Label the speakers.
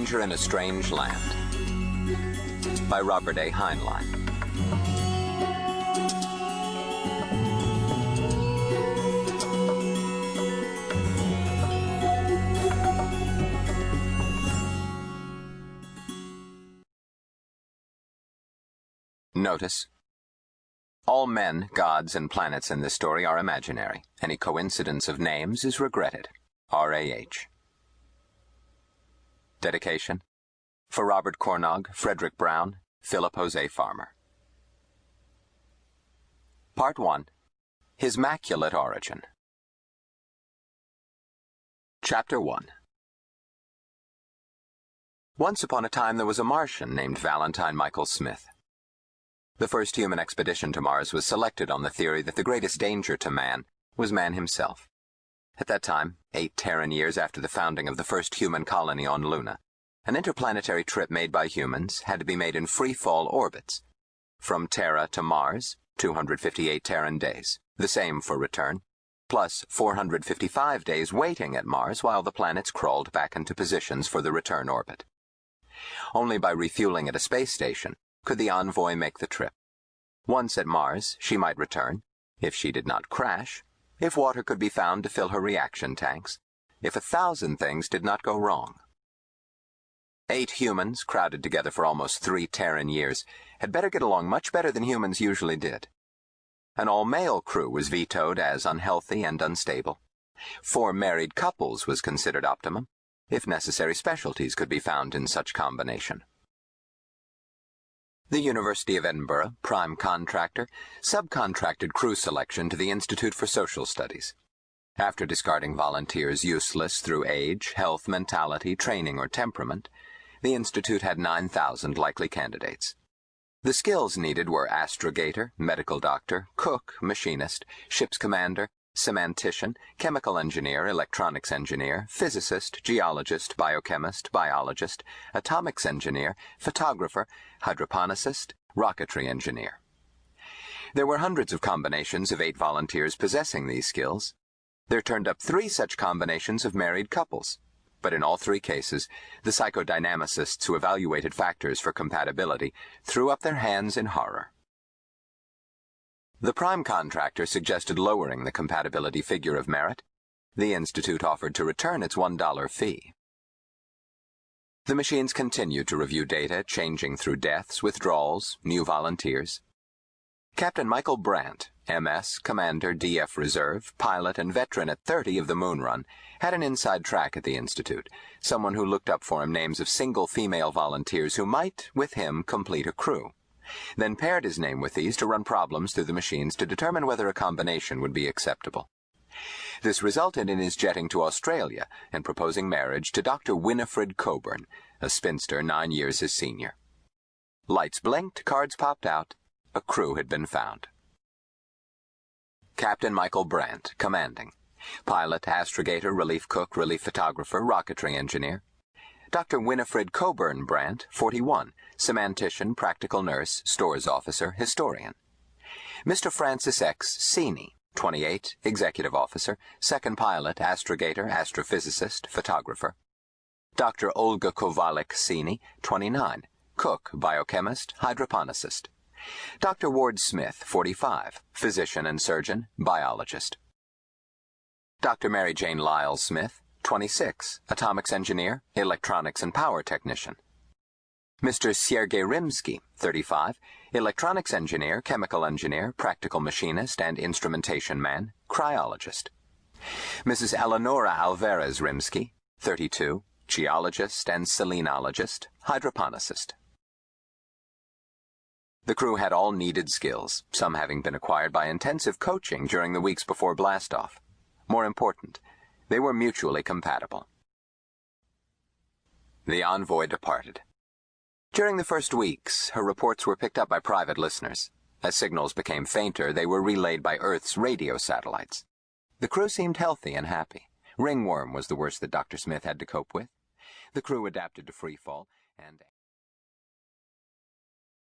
Speaker 1: Stranger in a Strange Land by Robert A. Heinlein. Notice: all men, gods, and planets in this story are imaginary. Any coincidence of names is regretted. R.A.H. Dedication: for Robert Cornog, Frederick Brown, Philip Jose Farmer. Part 1. His Maculate Origin. Chapter 1. Once upon a time there was a Martian named Valentine Michael Smith. The first human expedition to Mars was selected on the theory that the greatest danger to man was man himself. At that time, 8 Terran years after the founding of the first human colony on Luna, an interplanetary trip made by humans had to be made in free-fall orbits. From Terra to Mars, 258 Terran days, the same for return, plus 455 days waiting at Mars while the planets crawled back into positions for the return orbit. Only by refueling at a space station could the envoy make the trip. Once at Mars, she might return, if she did not crash, if water could be found to fill her reaction tanks, if 1,000 things did not go wrong. 8 humans, crowded together for almost 3 Terran years, had better get along much better than humans usually did. An all-male crew was vetoed as unhealthy and unstable. 4 married couples was considered optimum, if necessary specialties could be found in such combination. The University of Edinburgh, prime contractor, subcontracted crew selection to the Institute for Social Studies. After discarding volunteers useless through age, health, mentality, training, or temperament, the Institute had 9,000 likely candidates. The skills needed were astrogator, medical doctor, cook, machinist, ship's commander, semantician, chemical engineer, electronics engineer, physicist, geologist, biochemist, biologist, atomics engineer, photographer, hydroponicist, rocketry engineer. There were hundreds of combinations of 8 volunteers possessing these skills. There turned up 3 such combinations of married couples, but in all 3 cases, the psychodynamicists who evaluated factors for compatibility threw up their hands in horror. The prime contractor suggested lowering the compatibility figure of merit. The Institute offered to return its $1 fee. The machines continued to review data, changing through deaths, withdrawals, new volunteers. Captain Michael Brandt, MS, Commander, DF Reserve, pilot, and veteran at 30 of the Moon Run, had an inside track at the Institute, someone who looked up for him names of single female volunteers who might, with him, complete a crew. Then paired his name with these to run problems through the machines to determine whether a combination would be acceptable. This resulted in his jetting to Australia and proposing marriage to Dr. Winifred Coburn, a spinster 9 years his senior. Lights blinked, cards popped out. A crew had been found. Captain Michael Brandt, commanding. Pilot, astrogator, relief cook, relief photographer, rocketry engineer. Dr. Winifred Coburn Brandt, 41, semantician, practical nurse, stores officer, historian. Mr. Francis X. Seeney, 28, executive officer, second pilot, astrogator, astrophysicist, photographer. Dr. Olga Kovalik Seeney, 29, cook, biochemist, hydroponicist. Dr. Ward Smith, 45, physician and surgeon, biologist. Dr. Mary Jane Lyle Smith, 26, atomics engineer, electronics and power technician. Mr. Sergei Rimsky, 35, electronics engineer, chemical engineer, practical machinist and instrumentation man, cryologist. Mrs. Eleonora Alvarez Rimsky, 32, geologist and selenologist, hydroponicist. The crew had all needed skills, some having been acquired by intensive coaching during the weeks before blastoff. More important, they were mutually compatible. The envoy departed. During the first weeks, her reports were picked up by private listeners. As signals became fainter, they were relayed by Earth's radio satellites. The crew seemed healthy and happy. Ringworm was the worst that Dr. Smith had to cope with. The crew adapted to freefall, and